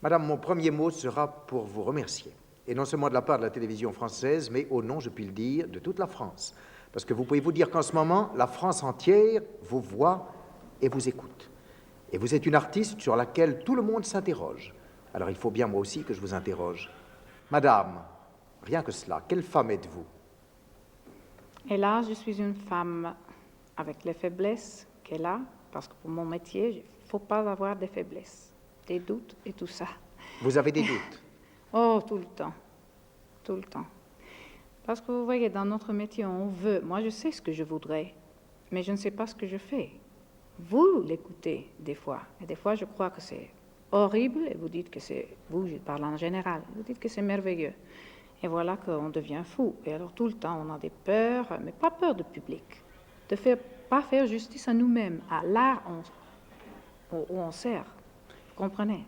Madame, mon premier mot sera pour vous remercier. Et non seulement de la part de la télévision française, mais au nom, je puis le dire, de toute la France. Parce que vous pouvez vous dire qu'en ce moment, la France entière vous voit et vous écoute. Et vous êtes une artiste sur laquelle tout le monde s'interroge. Alors il faut bien moi aussi que je vous interroge. Madame, rien que cela, quelle femme êtes-vous? Et là, je suis une femme avec les faiblesses qu'elle a, parce que pour mon métier, il ne faut pas avoir des faiblesses, des doutes et tout ça. Vous avez des doutes? Oh, tout le temps, tout le temps. Parce que vous voyez, dans notre métier, on veut, moi je sais ce que je voudrais, mais je ne sais pas ce que je fais. Vous l'écoutez des fois, et des fois je crois que c'est horrible, et vous dites que c'est, vous, je parle en général, vous dites que c'est merveilleux. Et voilà qu'on devient fou. Et alors tout le temps, on a des peurs, mais pas peur du public, de pas faire justice à nous-mêmes, à l'art où on sert. Vous comprenez?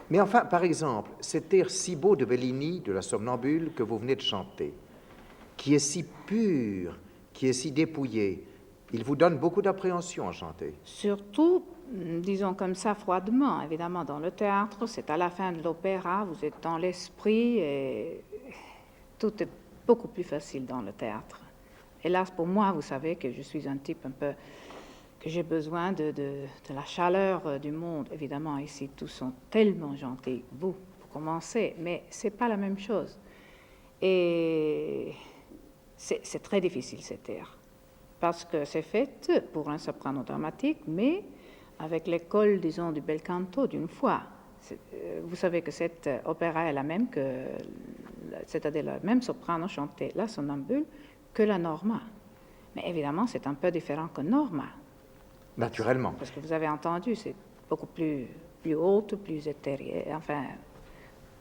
Mais enfin, par exemple, cet air si beau de Bellini, de la Somnambule, que vous venez de chanter, qui est si pur, qui est si dépouillé, il vous donne beaucoup d'appréhension à chanter. Surtout, disons comme ça, froidement, évidemment, dans le théâtre, c'est à la fin de l'opéra, vous êtes dans l'esprit et tout est beaucoup plus facile dans le théâtre. Hélas, pour moi, vous savez que je suis un type un peu, que j'ai besoin de la chaleur du monde. Évidemment, ici, tous sont tellement gentils, vous, pour commencer, mais c'est pas la même chose. Et c'est très difficile, cet air, parce que c'est fait pour un soprano dramatique, mais avec l'école, disons, du bel canto d'une fois. Vous savez que cette opéra est la même que, c'est-à-dire la même soprano chantait la Somnambule que la Norma. Mais évidemment, c'est un peu différent que Norma. Naturellement. Parce que vous avez entendu, c'est beaucoup plus haute, plus éthérée. Enfin,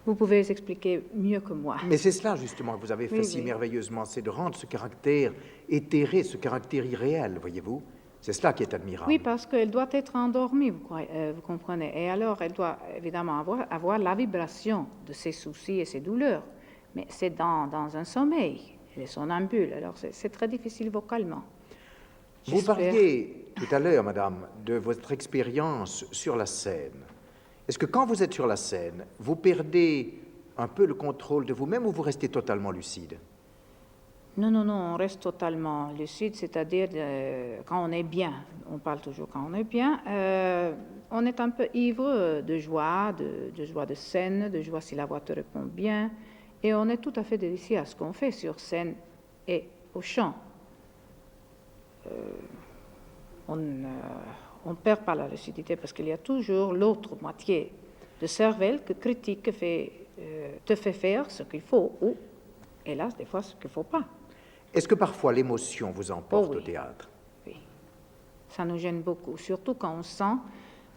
vous pouvez expliquer mieux que moi. Mais c'est cela, justement, que vous avez fait Oui, si oui. merveilleusement, c'est de rendre ce caractère éthéré, ce caractère irréel, voyez-vous. C'est cela qui est admirable. Oui, parce qu'elle doit être endormie, vous comprenez. Et alors, elle doit évidemment avoir la vibration de ses soucis et ses douleurs. Mais c'est dans un sommeil. Elle est somnambule, alors c'est très difficile vocalement. Vous parliez tout à l'heure, madame, de votre expérience sur la scène. Est-ce que quand vous êtes sur la scène, vous perdez un peu le contrôle de vous-même ou vous restez totalement lucide? Non, non, non, on reste totalement lucide, c'est-à-dire quand on est bien, on parle toujours quand on est bien, on est un peu ivre de joie, de joie de scène, de joie si la voix te répond bien, et on est tout à fait dédié à ce qu'on fait sur scène et au chant. On ne perd pas la lucidité parce qu'il y a toujours l'autre moitié de cervelle que critique, te fait faire ce qu'il faut ou, hélas, des fois ce qu'il ne faut pas. Est-ce que parfois l'émotion vous emporte oui. au théâtre? Oui, ça nous gêne beaucoup, surtout quand on sent,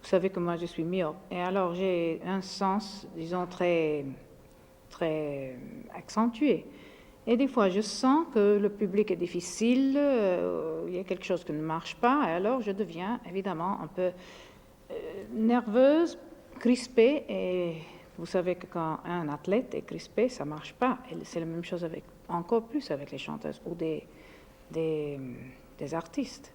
vous savez que moi je suis myope, et alors j'ai un sens, disons, très, très accentué. Et des fois, je sens que le public est difficile, il y a quelque chose qui ne marche pas, et alors je deviens évidemment un peu nerveuse, crispée, et vous savez que quand un athlète est crispé, ça ne marche pas. Et c'est la même chose encore plus avec les chanteuses ou des artistes.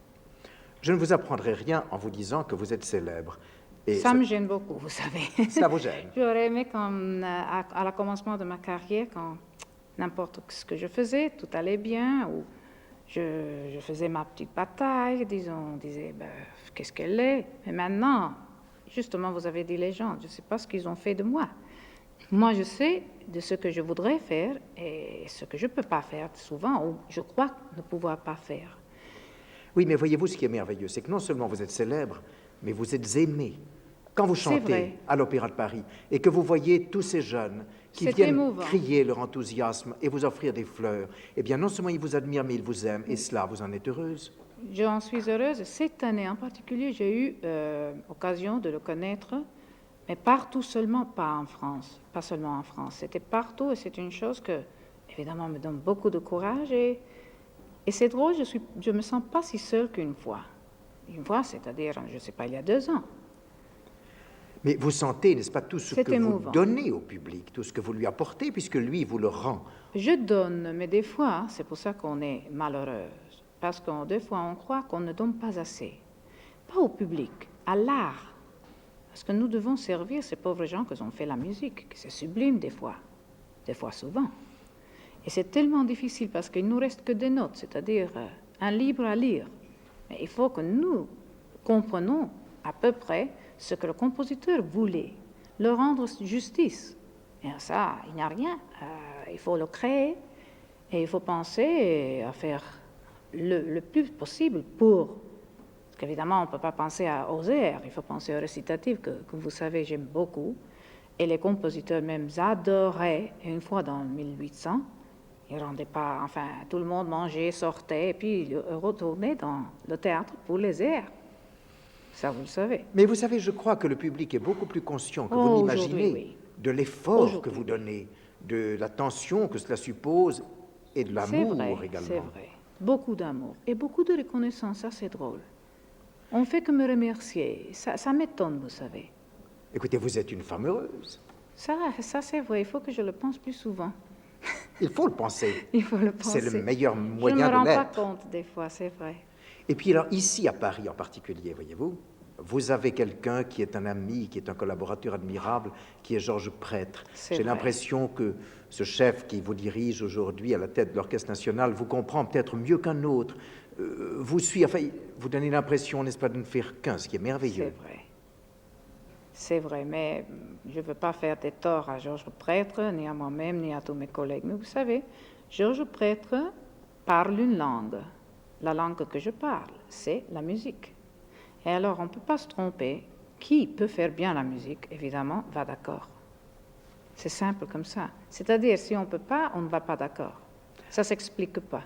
Je ne vous apprendrai rien en vous disant que vous êtes célèbre. Et ça me gêne beaucoup, vous savez. Ça vous gêne? J'aurais aimé à la commencement de ma carrière, quand n'importe ce que je faisais, tout allait bien, ou je faisais ma petite bataille, disons, on disait, ben, qu'est-ce qu'elle est? Mais maintenant, justement, vous avez dit les gens, je ne sais pas ce qu'ils ont fait de moi. Moi, je sais de ce que je voudrais faire et ce que je ne peux pas faire souvent, ou je crois ne pouvoir pas faire. Oui, mais voyez-vous, ce qui est merveilleux, c'est que non seulement vous êtes célèbre, mais vous êtes aimé. Quand vous chantez à l'Opéra de Paris et que vous voyez tous ces jeunes qui viennent crier leur enthousiasme et vous offrir des fleurs, eh bien non seulement ils vous admirent, mais ils vous aiment, et cela, vous en êtes heureuse? J'en suis heureuse. Cette année en particulier, j'ai eu occasion de le connaître, mais partout seulement, pas en France, pas seulement en France. C'était partout et c'est une chose que, évidemment, me donne beaucoup de courage et c'est drôle, je me sens pas si seule qu'une fois. Une fois, c'est-à-dire, je ne sais pas, il y a 2 ans. Mais vous sentez, n'est-ce pas, tout ce que vous donnez au public, tout ce que vous lui apportez, puisque lui vous le rend. Je donne, mais des fois, c'est pour ça qu'on est malheureuse. Parce que des fois, on croit qu'on ne donne pas assez. Pas au public, à l'art. Parce que nous devons servir ces pauvres gens qui ont fait la musique, que c'est sublime des fois souvent. Et c'est tellement difficile parce qu'il ne nous reste que des notes, c'est-à-dire un livre à lire. Mais il faut que nous comprenions à peu près ce que le compositeur voulait, leur rendre justice. Et ça, il n'y a rien. Il faut le créer et il faut penser à faire le plus possible pour... Parce qu'évidemment, on ne peut pas penser aux airs, il faut penser aux récitatifs que vous savez, j'aime beaucoup. Et les compositeurs même adoraient. Et une fois dans 1800, ils ne rendaient pas... Enfin, tout le monde mangeait, sortait, et puis retournait dans le théâtre pour les airs. Ça, vous le savez. Mais vous savez, je crois que le public est beaucoup plus conscient que vous n'imaginez oui. de l'effort que vous donnez, de l'attention que cela suppose et de l'amour également. C'est vrai. Beaucoup d'amour et beaucoup de reconnaissance, ça c'est drôle. On ne fait que me remercier. Ça m'étonne, vous savez. Écoutez, vous êtes une femme heureuse. Ça c'est vrai. Il faut que je le pense plus souvent. Il faut le penser. Il faut le penser. C'est le meilleur moyen de l'être. Je ne me rends pas compte des fois, c'est vrai. Et puis alors, ici à Paris en particulier, voyez-vous, vous avez quelqu'un qui est un ami, qui est un collaborateur admirable, qui est Georges Prêtre. J'ai l'impression que ce chef qui vous dirige aujourd'hui à la tête de l'Orchestre national vous comprend peut-être mieux qu'un autre, vous suit, enfin, vous donnez l'impression, n'est-ce pas, de ne faire qu'un, ce qui est merveilleux. C'est vrai, mais je ne veux pas faire des torts à Georges Prêtre, ni à moi-même, ni à tous mes collègues. Mais vous savez, Georges Prêtre parle une langue. La langue que je parle, c'est la musique. Et alors, on ne peut pas se tromper. Qui peut faire bien la musique, évidemment, va d'accord. C'est simple comme ça. C'est-à-dire, si on ne peut pas, on ne va pas d'accord. Ça ne s'explique pas.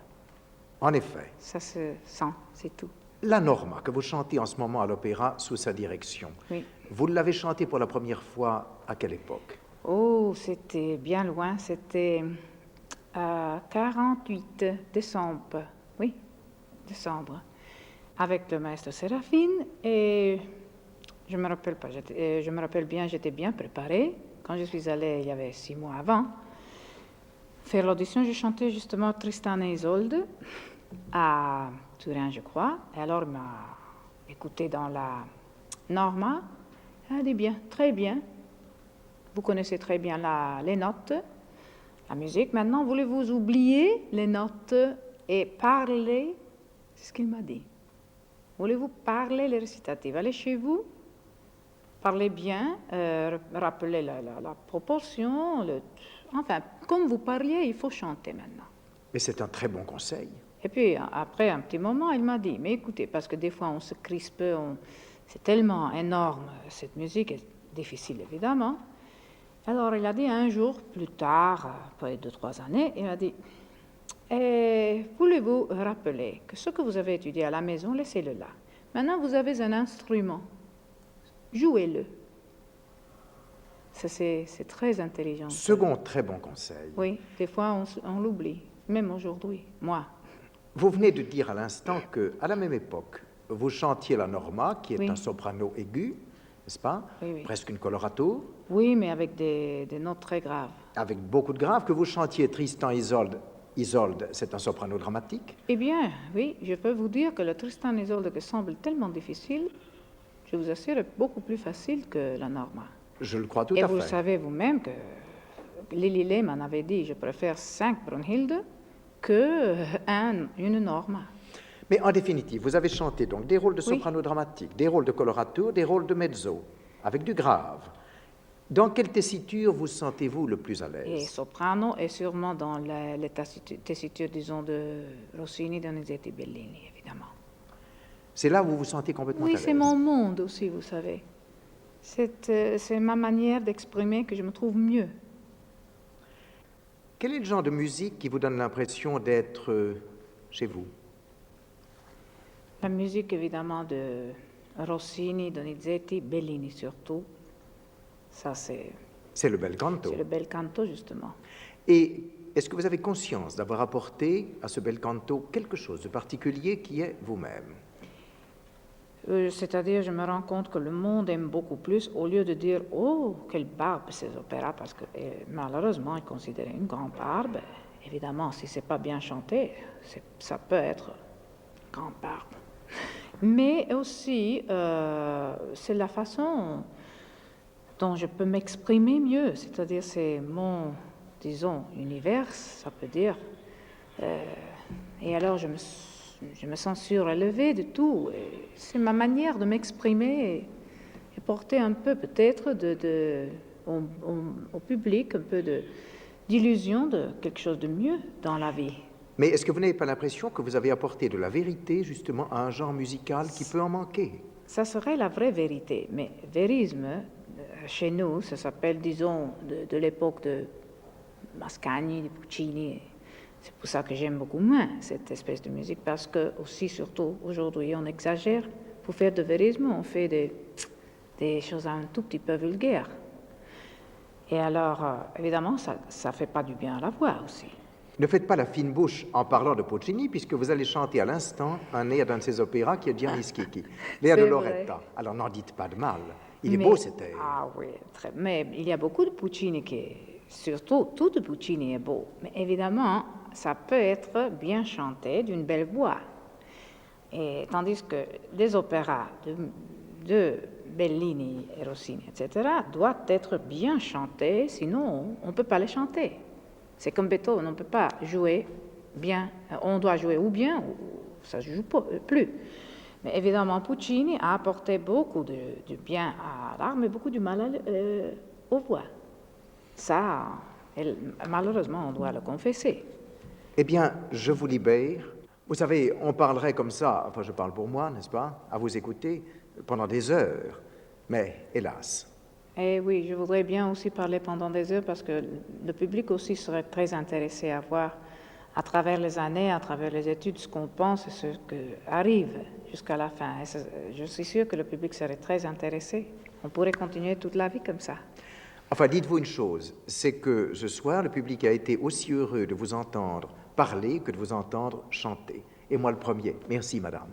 En effet. Ça se sent, c'est tout. La Norma, que vous chantez en ce moment à l'opéra sous sa direction, oui. Vous l'avez chantée pour la première fois à quelle époque? Oh, c'était bien loin. C'était à 48 décembre. Oui, décembre. Avec le maître Séraphine, et je me rappelle bien, j'étais bien préparée. Quand je suis allée, il y avait 6 mois avant, faire l'audition, j'ai chanté justement Tristan et Isolde à Turin, je crois. Et alors, il m'a écouté dans la Norma. Elle a dit bien, très bien. Vous connaissez très bien les notes, la musique. Maintenant, voulez-vous oublier les notes et parler? C'est ce qu'il m'a dit. Voulez-vous parler les récitatifs? Allez chez vous, parlez bien, rappelez la proportion, enfin, comme vous parliez, il faut chanter maintenant. Mais c'est un très bon conseil. Et puis, après un petit moment, il m'a dit, mais écoutez, parce que des fois, on se crispe, c'est tellement énorme, cette musique est difficile, évidemment. Alors, il a dit un jour, plus tard, après 2-3 années, il m'a dit, voulez-vous rappeler que ce que vous avez étudié à la maison, laissez-le là. Maintenant, vous avez un instrument. Jouez-le. Ça, c'est très intelligent. Second très bon conseil. Oui, des fois, on l'oublie, même aujourd'hui, moi. Vous venez de dire à l'instant qu'à la même époque, vous chantiez la Norma, qui est un soprano aigu, n'est-ce pas? Oui. Presque une colorato. Oui, mais avec des notes très graves. Avec beaucoup de graves, que vous chantiez Tristan Isolde. Isolde, c'est un soprano dramatique. Eh bien, oui, je peux vous dire que le Tristan et Isolde, qui semble tellement difficile, je vous assure, est beaucoup plus facile que la Norma. Je le crois tout à fait. Et vous savez vous-même que Lili Lehmann avait dit, je préfère 5 Brunhilde qu'une Norma. Mais en définitive, vous avez chanté donc des rôles de soprano dramatique, des rôles de colorato, des rôles de mezzo, avec du grave. Dans quelle tessiture vous sentez-vous le plus à l'aise? Et soprano est sûrement dans les tessitures, disons, de Rossini, Donizetti, Bellini, évidemment. C'est là où vous vous sentez complètement à l'aise? Oui, c'est mon monde aussi, vous savez. C'est ma manière d'exprimer que je me trouve mieux. Quel est le genre de musique qui vous donne l'impression d'être chez vous? La musique, évidemment, de Rossini, Donizetti, Bellini surtout. Ça, c'est le bel canto. C'est le bel canto, justement. Et est-ce que vous avez conscience d'avoir apporté à ce bel canto quelque chose de particulier qui est vous-même? C'est-à-dire, je me rends compte que le monde aime beaucoup plus, au lieu de dire « Oh, quelle barbe ces opéras !» parce que malheureusement, ils considèrent une grande barbe. Évidemment, si ce n'est pas bien chanté, ça peut être une grande barbe. Mais aussi, c'est la façon dont je peux m'exprimer mieux, c'est-à-dire c'est mon, disons, univers, ça peut dire. Et alors je me sens surélevée de tout. C'est ma manière de m'exprimer et porter un peu peut-être au public un peu d'illusion de quelque chose de mieux dans la vie. Mais est-ce que vous n'avez pas l'impression que vous avez apporté de la vérité justement à un genre musical qui peut en manquer? Ça serait la vraie vérité, mais vérisme, chez nous, ça s'appelle, disons, de l'époque de Mascagni, de Puccini. C'est pour ça que j'aime beaucoup moins cette espèce de musique, parce que aussi, surtout aujourd'hui, on exagère. Pour faire de vérisme, on fait des choses un tout petit peu vulgaires. Et alors, évidemment, ça ne fait pas du bien à la voix aussi. Ne faites pas la fine bouche en parlant de Puccini, puisque vous allez chanter à l'instant un air d'un de ses opéras qui est Gianni Schicchi, l'air de Loretta. Alors n'en dites pas de mal. Il est beau cet air. Ah oui, mais il y a beaucoup de Puccini surtout, tout de Puccini est beau. Mais évidemment, ça peut être bien chanté d'une belle voix. Et tandis que les opéras de Bellini et Rossini, etc., doivent être bien chantés, sinon on ne peut pas les chanter. C'est comme Beethoven, on ne peut pas jouer bien, on doit jouer ou bien, ou ça ne se joue plus. Mais évidemment, Puccini a apporté beaucoup de bien à l'art, mais beaucoup du mal aux voix. Ça, malheureusement, on doit le confesser. Eh bien, je vous libère. Vous savez, on parlerait comme ça, enfin je parle pour moi, n'est-ce pas, à vous écouter pendant des heures, mais hélas. Eh oui, je voudrais bien aussi parler pendant des heures parce que le public aussi serait très intéressé à voir à travers les années, à travers les études, ce qu'on pense et ce qui arrive jusqu'à la fin. Et je suis sûre que le public serait très intéressé. On pourrait continuer toute la vie comme ça. Enfin, dites-vous une chose, c'est que ce soir, le public a été aussi heureux de vous entendre parler que de vous entendre chanter. Et moi le premier. Merci, madame.